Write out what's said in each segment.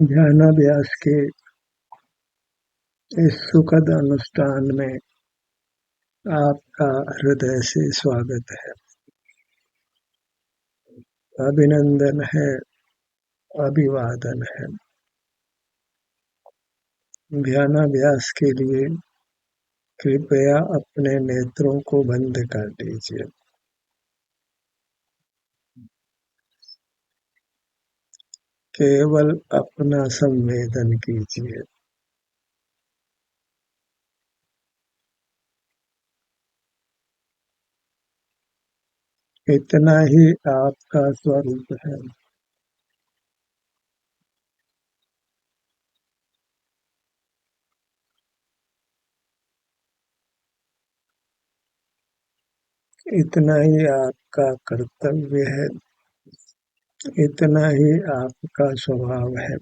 ध्यानाभ्यास के इस सुखद अनुष्ठान में आपका हृदय से स्वागत है, अभिनंदन है, अभिवादन है। ध्यानाभ्यास के लिए कृपया अपने नेत्रों को बंद कर लीजिए। केवल अपना संवेदन कीजिए। इतना ही आपका स्वरूप है। इतना ही आपका कर्तव्य है। इतना ही आपका स्वभाव है।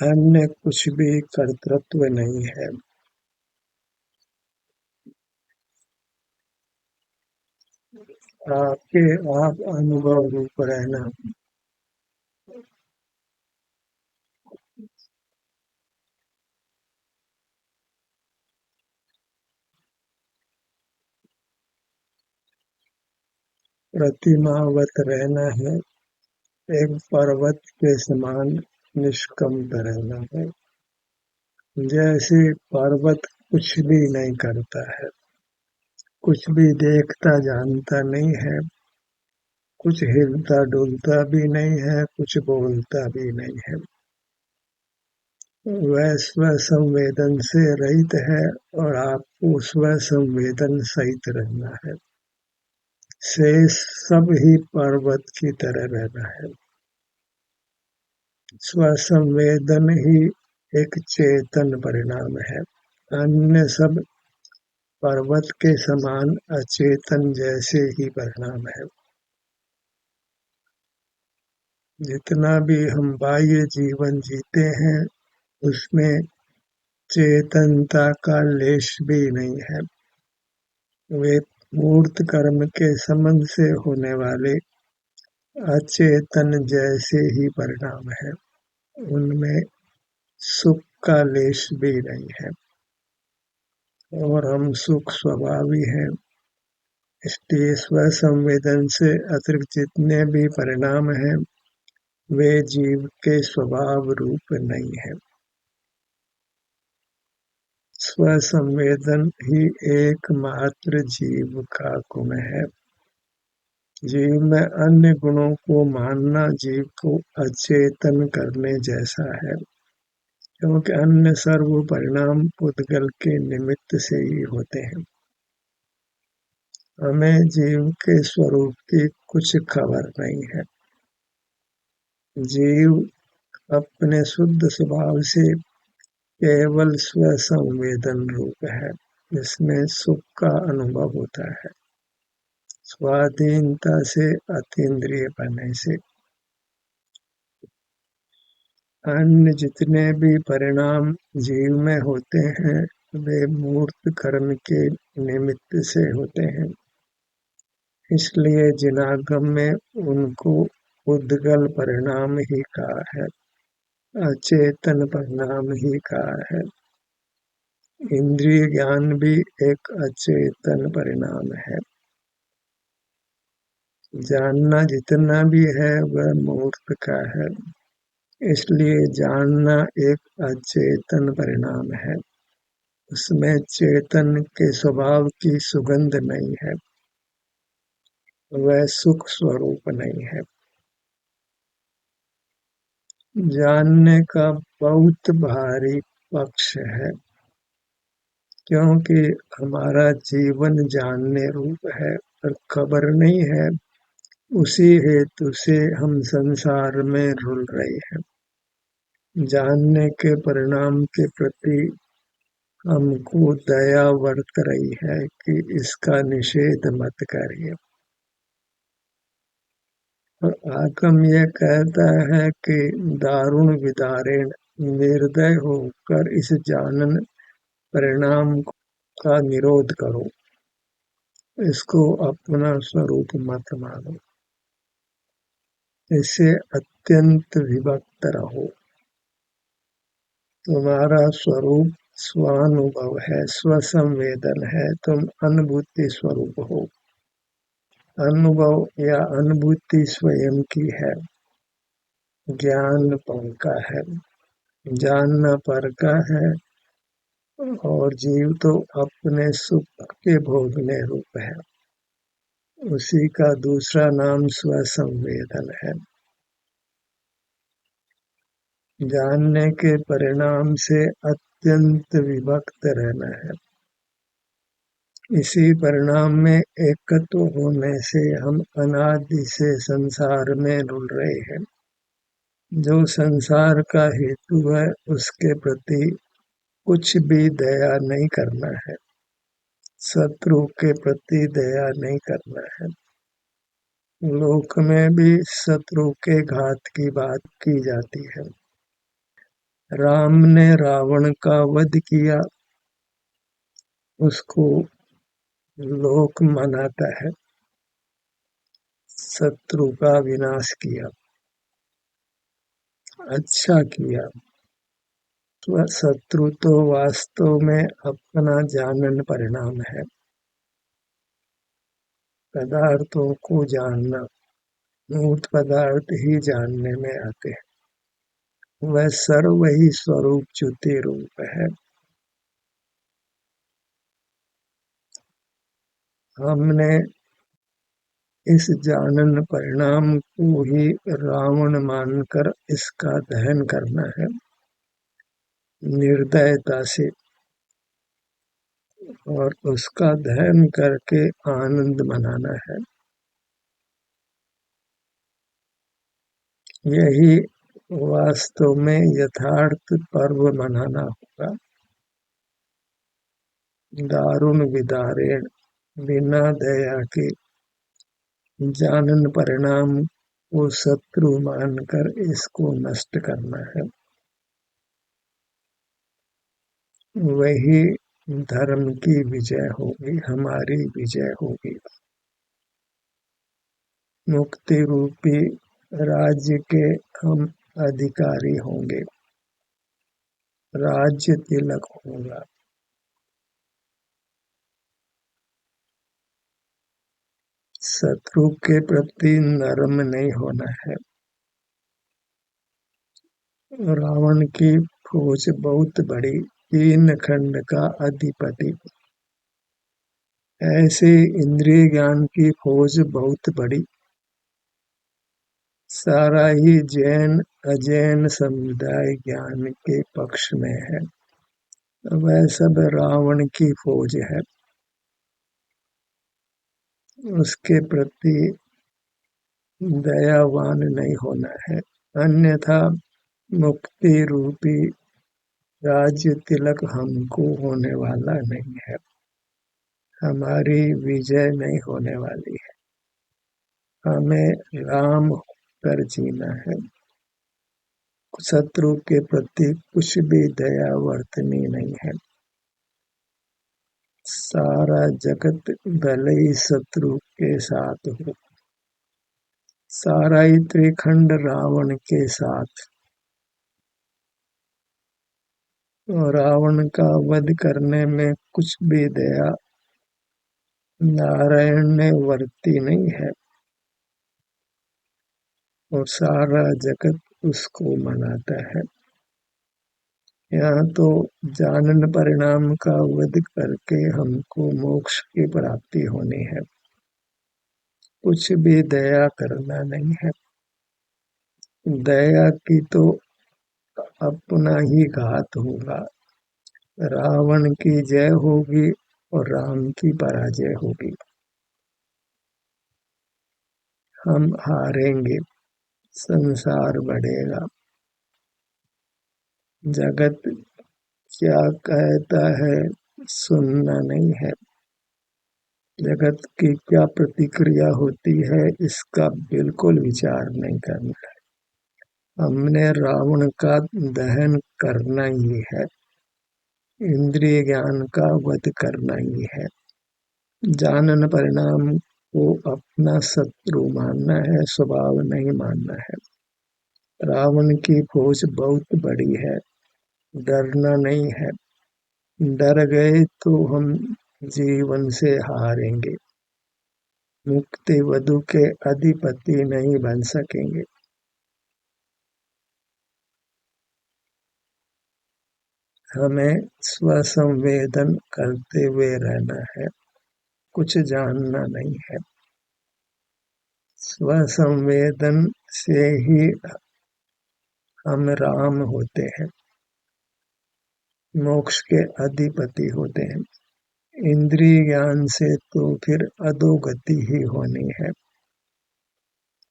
अन्य कुछ भी कर्तृत्व नहीं है। आपके आप अनुभव रूप रहना। प्रतिमावत रहना है। एक पर्वत के समान निष्कंप रहना है। जैसे पर्वत कुछ भी नहीं करता है, कुछ भी देखता जानता नहीं है, कुछ हिलता डुलता भी नहीं है, कुछ बोलता भी नहीं है। वह स्व संवेदन से रहित है और आपको स्व संवेदन सहित रहना है। शेष सब ही पर्वत की तरह रहना है। स्व संवेदन ही एक चेतन परिणाम है। अन्य सब पर्वत के समान अचेतन जैसे ही परिणाम है। जितना भी हम बाह्य जीवन जीते हैं उसमें चेतनता का लेश भी नहीं है। वे मूर्त कर्म के संबंध से होने वाले अचेतन जैसे ही परिणाम है। उनमें सुख का लेश भी नहीं है और हम सुख स्वभावी हैं। इसलिए स्व संवेदन से अतिरिक्त जितने भी परिणाम हैं वे जीव के स्वभाव रूप नहीं है। स्व संवेदन ही एकमात्र जीव का गुण है। जीव में अन्य गुणों को मानना जीव को अचेतन करने जैसा है, क्योंकि अन्य सर्व परिणाम पुद्गल के निमित्त से ही होते हैं। हमें जीव के स्वरूप की कुछ खबर नहीं है। जीव अपने शुद्ध स्वभाव से केवल स्व संवेदन रूप है, जिसमें सुख का अनुभव होता है। स्वाधीनता से अतीन्द्रिय बनने से अन्य जितने भी परिणाम जीव में होते हैं वे मूर्त कर्म के निमित्त से होते हैं। इसलिए जिनागम में उनको उद्गल परिणाम ही कहा है, अचेतन परिणाम ही कहा है। इंद्रिय ज्ञान भी एक अचेतन परिणाम है। जानना जितना भी है वह मूर्त का है। इसलिए जानना एक अचेतन परिणाम है। उसमें चेतन के स्वभाव की सुगंध नहीं है, वह सुख स्वरूप नहीं है। जानने का बहुत भारी पक्ष है, क्योंकि हमारा जीवन जानने रूप है और खबर नहीं है। उसी हेतु से हम संसार में रुल रहे हैं। जानने के परिणाम के प्रति हमको दया वर्त रही है कि इसका निषेध मत करिए। और आगम यह कहता है कि दारुण विदारेण, निर्दय होकर इस जानन परिणाम का निरोध करो। इसको अपना स्वरूप मत मानो, इससे अत्यंत विभक्त रहो। तुम्हारा स्वरूप स्वानुभव है, स्वसंवेदन है, तुम अनुभूति स्वरूप हो। अनुभव या अनुभूति स्वयं की है, ज्ञान पर का है, जानना पर का है, और जीव तो अपने सुख के भोगने रूप है। उसी का दूसरा नाम स्वसंवेदन है। जानने के परिणाम से अत्यंत विभक्त रहना है। इसी परिणाम में एकत्व होने से हम अनादि से संसार में रुल रहे हैं। जो संसार का हेतु है उसके प्रति कुछ भी दया नहीं करना है, शत्रु के प्रति दया नहीं करना है। लोक में भी शत्रु के घात की बात की जाती है। राम ने रावण का वध किया, उसको लोक मनाता है, शत्रु का विनाश किया, अच्छा किया। तो शत्रु तो वास्तव में अपना जानन परिणाम है। पदार्थों को जानना, मूर्त पदार्थ ही जानने में आते हैं। वह सर्व ही स्वरूप च्युति रूप है। हमने इस जानन परिणाम को ही रावण मानकर इसका दहन करना है, निर्दयता से, और उसका दहन करके आनंद मनाना है। यही वास्तव में यथार्थ पर्व मनाना होगा। दारुण विदारेण, बिना दया के जानन परिणाम को शत्रु मानकर इसको नष्ट करना है। वही धर्म की विजय होगी, हमारी विजय होगी। मुक्ति रूपी राज्य के हम अधिकारी होंगे, राज्य तिलक होगा। शत्रु के प्रति नरम नहीं होना है। रावण की फौज बहुत बड़ी, 3 खंड का अधिपति। ऐसे इंद्रिय ज्ञान की फौज बहुत बड़ी, सारा ही जैन अजैन समुदाय ज्ञान के पक्ष में है। वह सब रावण की फौज है। उसके प्रति दयावान नहीं होना है, अन्यथा मुक्ति रूपी राज्य तिलक हमको होने वाला नहीं है, हमारी विजय नहीं होने वाली है। हमें राम होकर जीना है, शत्रु के प्रति कुछ भी दया वर्तनी नहीं है। सारा जगत भले ही शत्रु के साथ हो, सारा ही त्रिखंड रावण के साथ, और रावण का वध करने में कुछ भी दया नारायण ने वर्ती नहीं है, और सारा जगत उसको मनाता है। यहाँ तो जानन परिणाम का वध करके हमको मोक्ष की प्राप्ति होनी है, कुछ भी दया करना नहीं है। दया की तो अपना ही घात होगा। रावण की जय होगी और राम की पराजय होगी। हम हारेंगे, संसार बढ़ेगा। जगत क्या कहता है सुनना नहीं है, जगत की क्या प्रतिक्रिया होती है इसका बिल्कुल विचार नहीं करना है। हमने रावण का दहन करना ही है, इंद्रिय ज्ञान का वध करना ही है। जानन परिणाम को अपना शत्रु मानना है, स्वभाव नहीं मानना है। रावण की फौज बहुत बड़ी है, डरना नहीं है। डर गए तो हम जीवन से हारेंगे, मुक्ति वधु के अधिपति नहीं बन सकेंगे। हमें स्वसंवेदन करते हुए रहना है, कुछ जानना नहीं है। स्वसंवेदन से ही हम राम होते हैं, मोक्ष के अधिपति होते हैं। इंद्रिय ज्ञान से तो फिर अधोगति ही होनी है।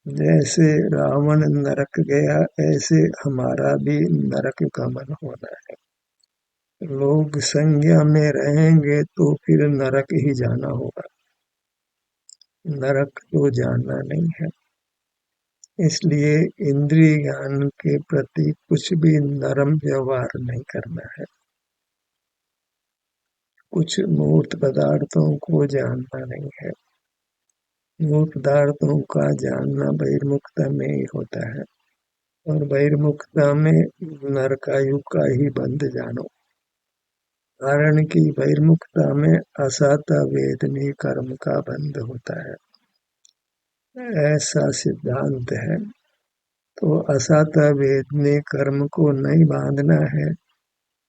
जैसे रावण नरक गया, ऐसे हमारा भी नरक गमन होना है। लोग संज्ञा में रहेंगे तो फिर नरक ही जाना होगा, नरक तो जाना नहीं है। इसलिए इंद्रिय ज्ञान के प्रति कुछ भी नरम व्यवहार नहीं करना है। कुछ मूर्त पदार्थों को जानना नहीं है। मूर्त पदार्थों का जानना बहिर्मुखता में ही होता है, और बहिर्मुखता में नरकायु का ही बंध जानो। कारण कि बहिर्मुखता में असत वेदनी कर्म का बंध होता है, ऐसा सिद्धांत है। तो असत वेदनी कर्म को नहीं बांधना है,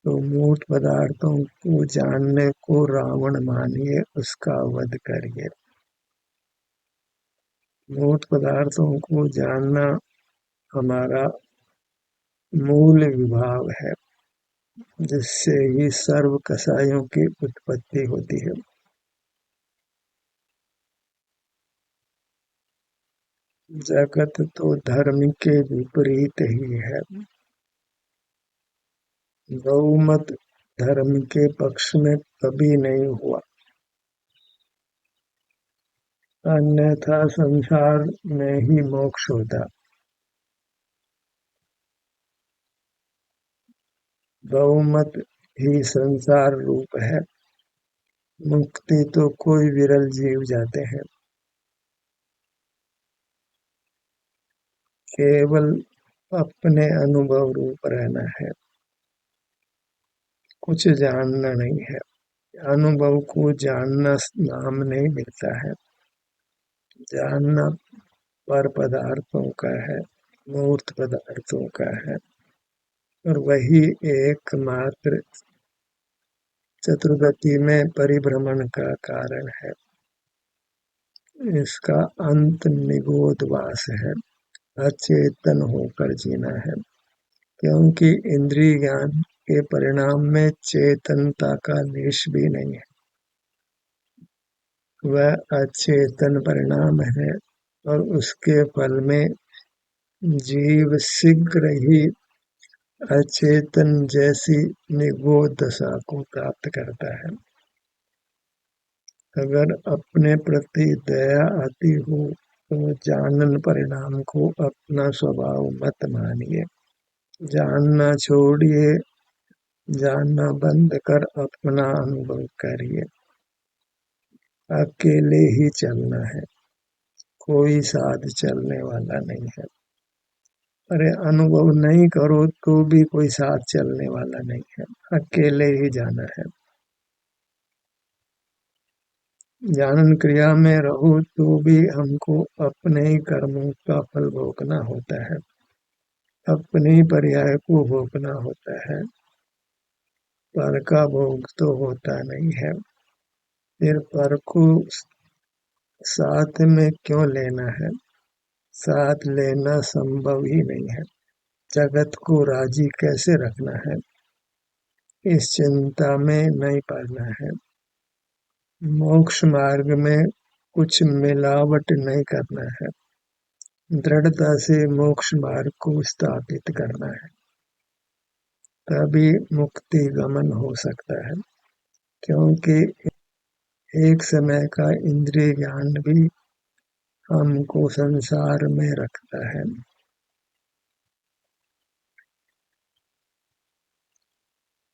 तो मूर्त पदार्थों को जानने को रावण मानिए, उसका वध करिए। मूर्त पदार्थों को जानना हमारा मूल विभाव है, जिससे ही सर्व कसायों की उत्पत्ति होती है। जगत तो धर्म के विपरीत ही है। गौमत धर्म के पक्ष में कभी नहीं हुआ, अन्यथा संसार में ही मोक्ष होता। गौमत ही संसार रूप है, मुक्ति तो कोई विरल जीव जाते हैं। केवल अपने अनुभव रूप रहना है, कुछ जानना नहीं है। अनुभव को जानना नाम नहीं मिलता है। जानना पर पदार्थों का है, मूर्त पदार्थों का है, और वही एकमात्र चतुर्गति में परिभ्रमण का कारण है। इसका अंत निगोदवास है, अचेतन होकर जीना है। क्योंकि इंद्रिय ज्ञान के परिणाम में चेतनता का लेश भी नहीं है, वह अचेतन परिणाम है, और उसके फल में जीव शीघ्र ही अचेतन जैसी निगोद दशा को प्राप्त करता है। अगर अपने प्रति दया आती हो तो जानन परिणाम को अपना स्वभाव मत मानिए। जानना छोड़िए, जानना बंद कर अपना अनुभव करिए। अकेले ही चलना है, कोई साथ चलने वाला नहीं है। अरे अनुभव नहीं करो तो भी कोई साथ चलने वाला नहीं है, अकेले ही जाना है। जानन क्रिया में रहो तो भी हमको अपने ही कर्मों का फल भोगना होता है, अपने ही पर्याय को भोगना होता है, पर का भोग तो होता नहीं है। फिर पर को साथ में क्यों लेना है, साथ लेना संभव ही नहीं है। जगत को राजी कैसे रखना है, इस चिंता में नहीं पड़ना है। मोक्ष मार्ग में कुछ मिलावट नहीं करना है, दृढ़ता से मोक्ष मार्ग को स्थापित करना है, तभी मुक्ति गमन हो सकता है। क्योंकि एक समय का इंद्रिय ज्ञान भी हमको संसार में रखता है।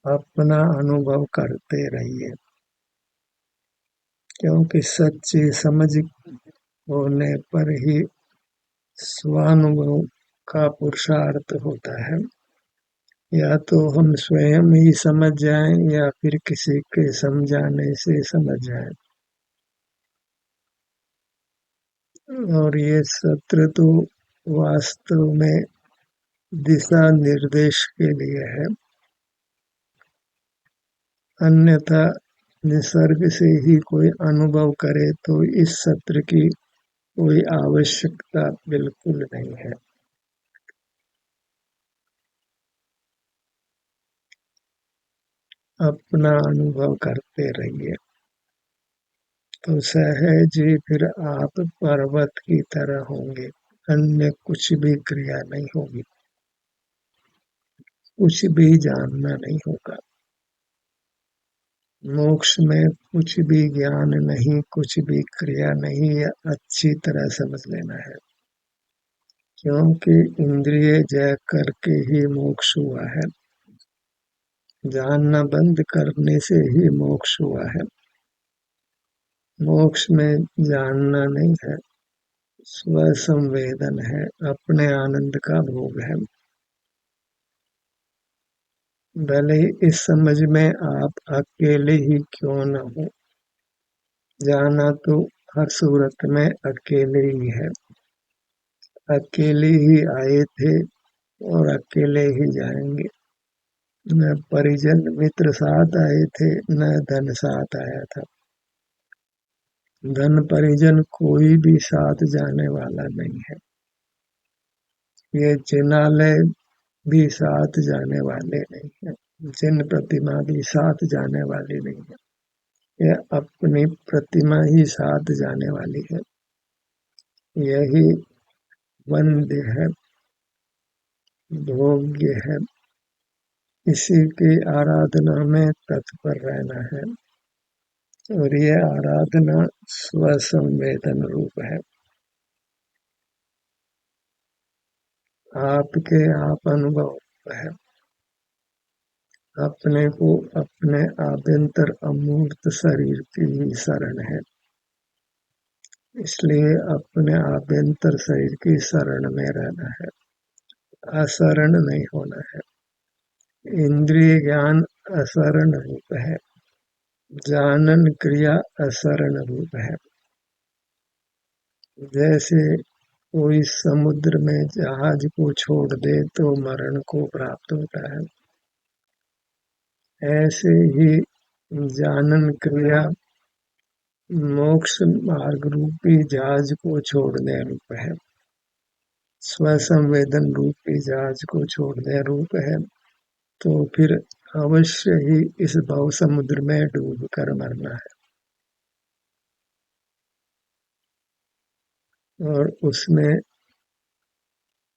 अपना अनुभव करते रहिए। क्योंकि सच्ची समझ होने पर ही स्वानुभव का पुरुषार्थ होता है। या तो हम स्वयं ही समझ जाएं या फिर किसी के समझाने से समझ जाएं। और ये सत्र तो वास्तव में दिशा निर्देश के लिए है। अन्यथा निसर्ग से ही कोई अनुभव करे तो इस सत्र की कोई आवश्यकता बिल्कुल नहीं है। अपना अनुभव करते रहिए तो सहज ही फिर आप पर्वत की तरह होंगे। अन्य कुछ भी क्रिया नहीं होगी, कुछ भी जानना नहीं होगा। मोक्ष में कुछ भी ज्ञान नहीं, कुछ भी क्रिया नहीं, यह अच्छी तरह समझ लेना है। क्योंकि इंद्रिय जय करके ही मोक्ष हुआ है। जानना बंद करने से ही मोक्ष हुआ है। मोक्ष में जानना नहीं है, स्व संवेदन है, अपने आनंद का भोग है। भले ही इस समझ में आप अकेले ही क्यों न हो, जाना तो हर सूरत में अकेले ही है। अकेले ही आए थे और अकेले ही जाएंगे। न परिजन मित्र साथ आए थे, न धन साथ आया था। धन परिजन कोई भी साथ जाने वाला नहीं है। ये जिनालय भी साथ जाने वाले नहीं है। जिन प्रतिमा भी साथ जाने वाली नहीं है। यह अपनी प्रतिमा ही साथ जाने वाली है। यही वंद्य है, भोग्य है। इसी की आराधना में तत्पर रहना है। और यह आराधना स्वसंवेदन रूप है। आपके आप अनुभव है। अपने को अपने आभ्यंतर अमूर्त शरीर की ही शरण है। इसलिए अपने आभ्यंतर शरीर की शरण में रहना है, असरण नहीं होना है। इंद्रिय ज्ञान असरण रूप है, जानन क्रिया असरण रूप है। जैसे कोई समुद्र में जहाज को छोड़ दे तो मरण को प्राप्त होता है, ऐसे ही जानन क्रिया मोक्ष मार्ग रूपी जहाज को छोड़ने रूप है, स्वसंवेदन रूपी जहाज को छोड़ने रूप है। तो फिर अवश्य ही इस भव समुद्र में डूब कर मरना है। और उसमें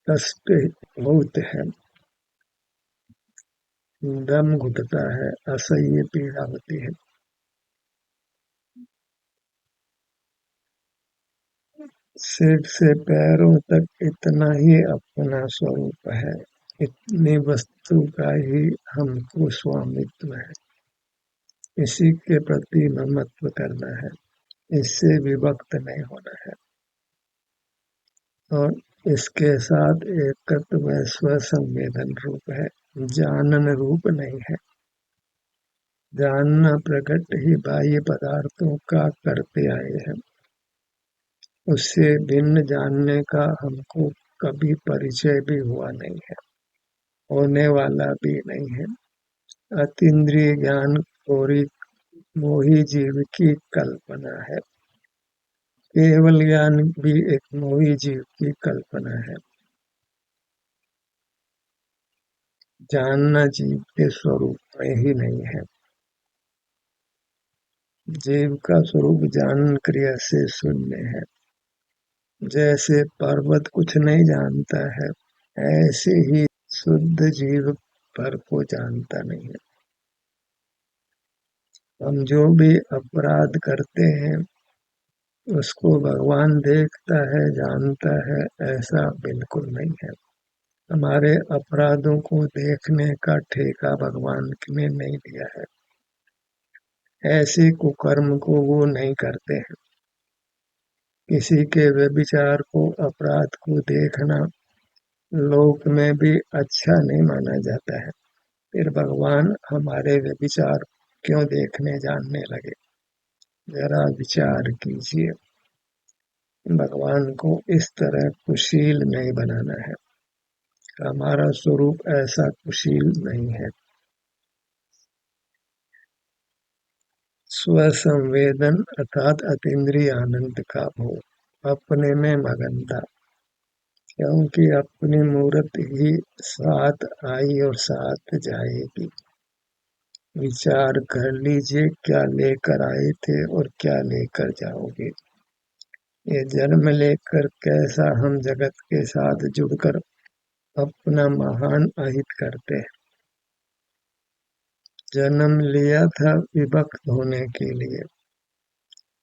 कष्ट बहुत है, दम घुटता है, असह्य पीड़ा होती है। सिर से पैरों तक इतना ही अपना स्वरूप है, इतनी वस्तु का ही हमको स्वामित्व है। इसी के प्रति ममत्व करना है, इससे विभक्त नहीं होना है। और इसके साथ एकत्व व स्वसंवेदन रूप है, जानन रूप नहीं है। जानना प्रकट ही बाह्य पदार्थों का करते आए हैं। उससे भिन्न जानने का हमको कभी परिचय भी हुआ नहीं है, होने वाला भी नहीं है। अतीन्द्रिय ज्ञान कोरी मोही जीव की कल्पना है। केवल ज्ञान भी एक मोही जीव की कल्पना है। जानना जीव के स्वरूप में ही नहीं है। जीव का स्वरूप जानन क्रिया से शून्य है। जैसे पर्वत कुछ नहीं जानता है, ऐसे ही शुद्ध जीव पर को जानता नहीं है। हम जो भी अपराध करते हैं उसको भगवान देखता है, जानता है, ऐसा बिल्कुल नहीं है। हमारे अपराधों को देखने का ठेका भगवान ने नहीं दिया है। ऐसे कुकर्म को वो नहीं करते हैं। किसी के व्यभिचार को, अपराध को देखना लोक में भी अच्छा नहीं माना जाता है, फिर भगवान हमारे व्यभिचार क्यों देखने जानने लगे? जरा विचार कीजिए। भगवान को इस तरह कुशील नहीं बनाना है। हमारा स्वरूप ऐसा कुशील नहीं है। स्वसंवेदन अर्थात अतीन्द्रिय आनंद का भोग, अपने में मगनता, क्योंकि अपनी मूर्त ही साथ आई और साथ जाएगी। विचार कर लीजिए, क्या लेकर आए थे और क्या लेकर जाओगे। ये जन्म लेकर कैसा हम जगत के साथ जुड़कर अपना महान अहित करते हैं। जन्म लिया था विभक्त होने के लिए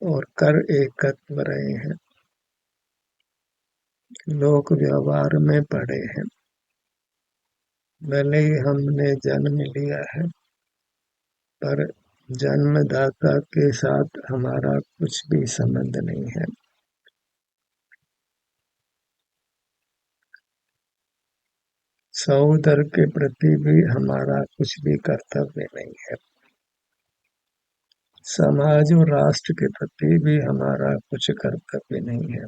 और कर एकत्व रहे हैं। लोक व्यवहार में पड़े हैं। भले ही हमने जन्म लिया है, पर जन्मदाता के साथ हमारा कुछ भी संबंध नहीं है। सहोदर के प्रति भी हमारा कुछ भी कर्तव्य नहीं है। समाज और राष्ट्र के प्रति भी हमारा कुछ कर्तव्य नहीं है।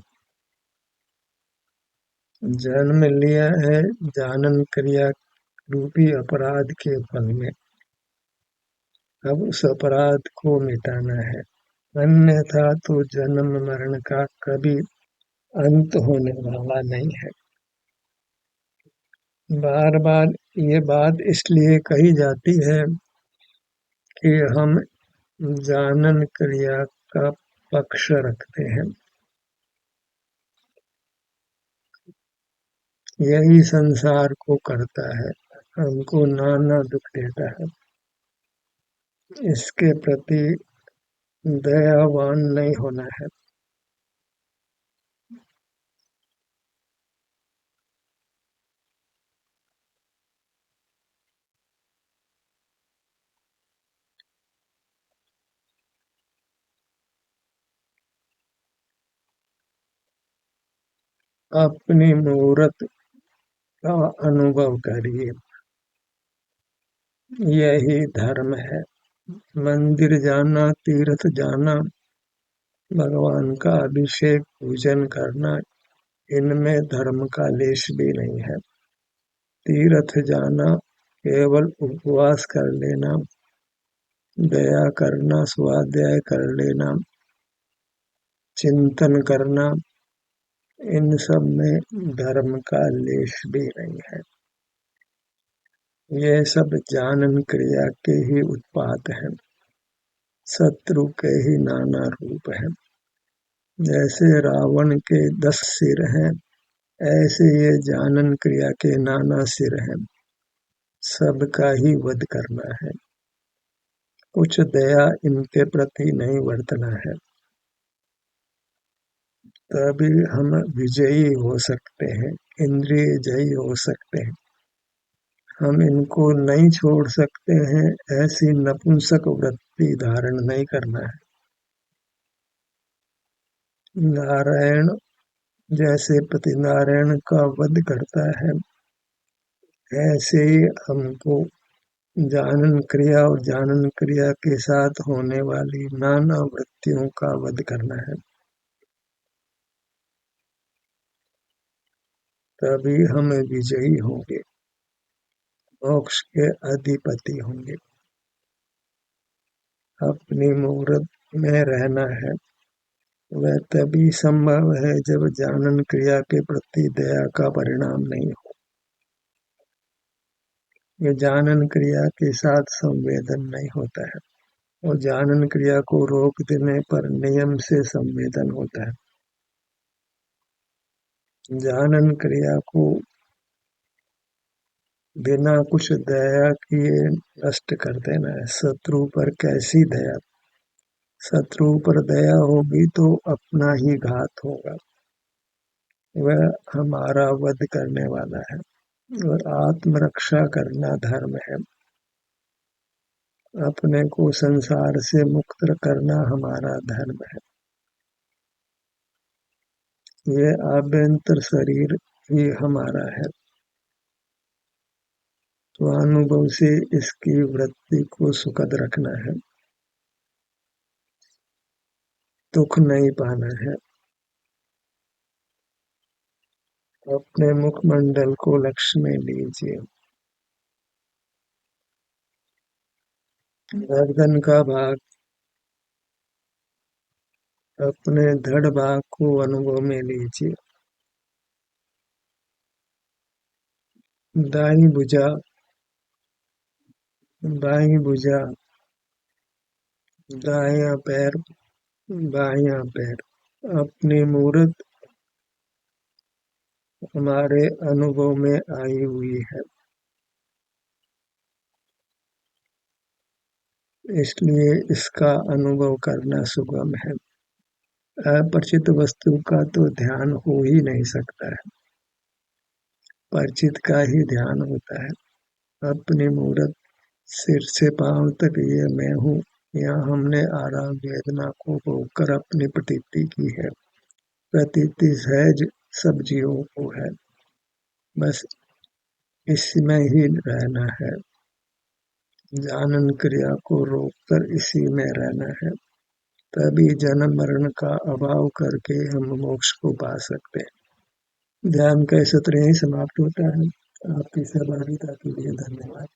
जन्म लिया है जानन क्रिया रूपी अपराध के फल में, अब उस अपराध को मिटाना है, अन्यथा तो जन्म मरण का कभी अंत होने वाला नहीं है। बार बार ये बात इसलिए कही जाती है कि हम जानन क्रिया का पक्ष रखते हैं। यही संसार को करता है, हमको नाना दुख देता है। इसके प्रति दयावान नहीं होना है। अपनी मूर्त का अनुभव करिए, यही धर्म है। मंदिर जाना, तीर्थ जाना, भगवान का अभिषेक पूजन करना, इनमें धर्म का लेश भी नहीं है। तीर्थ जाना केवल उपवास कर लेना, दया करना, स्वाध्याय कर लेना, चिंतन करना, इन सब में धर्म का लेश भी नहीं है। ये सब जानन क्रिया के ही उत्पात हैं। शत्रु के ही नाना रूप हैं। जैसे रावण के 10 सिर हैं, ऐसे ये जानन क्रिया के नाना सिर हैं। सबका ही वध करना है। कुछ दया इनके प्रति नहीं बरतना है, तभी हम विजयी हो सकते हैं, इंद्रिय जयी हो सकते हैं। हम इनको नहीं छोड़ सकते हैं, ऐसी नपुंसक वृत्ति धारण नहीं करना है। नारायण जैसे पति नारायण का वध करता है, ऐसे ही हमको जानन क्रिया और जानन क्रिया के साथ होने वाली नाना वृत्तियों का वध करना है, तभी हम विजयी होंगे, मोक्ष के अधिपति होंगे। अपनी मूर्त में रहना है। वह तभी संभव है जब जानन क्रिया के प्रति दया का परिणाम नहीं हो। ये जानन क्रिया के साथ संवेदन नहीं होता है, और जानन क्रिया को रोक देने पर नियम से संवेदन होता है। जानन क्रिया को बिना कुछ दया किए नष्ट कर देना है। शत्रु पर कैसी दया? शत्रु पर दया होगी तो अपना ही घात होगा। वह हमारा वध करने वाला है, और आत्मरक्षा करना धर्म है। अपने को संसार से मुक्त करना हमारा धर्म है। ये आभ्यंतर शरीर ही हमारा है। स्वानुभव से इसकी वृत्ति को सुखद रखना है, दुख नहीं पाना है। अपने मुखमंडल को लक्ष्य में लीजिए। गर्दन का भाग, अपने धड़ भाग को अनुभव में लीजिए। दाईं भुजा, बाईं भुजा, दायां पैर, बायां पैर। अपनी मूर्त हमारे अनुभव में आई हुई है, इसलिए इसका अनुभव करना सुगम है। अपरिचित वस्तु का तो ध्यान हो ही नहीं सकता है, परिचित का ही ध्यान होता है। अपनी मूर्त, सिर से पांव तक ये मैं हूँ। यहाँ हमने आराम वेदना को भोगकर अपनी प्रतीति की है। प्रतीति सहज सब जीवों को है, बस इसमें ही रहना है। जानन क्रिया को रोककर इसी में रहना है, तभी जन्म मरण का अभाव करके हम मोक्ष को पा सकते हैं। ध्यान का सत्र यहीं समाप्त होता है। आपकी सहभागिता के लिए धन्यवाद।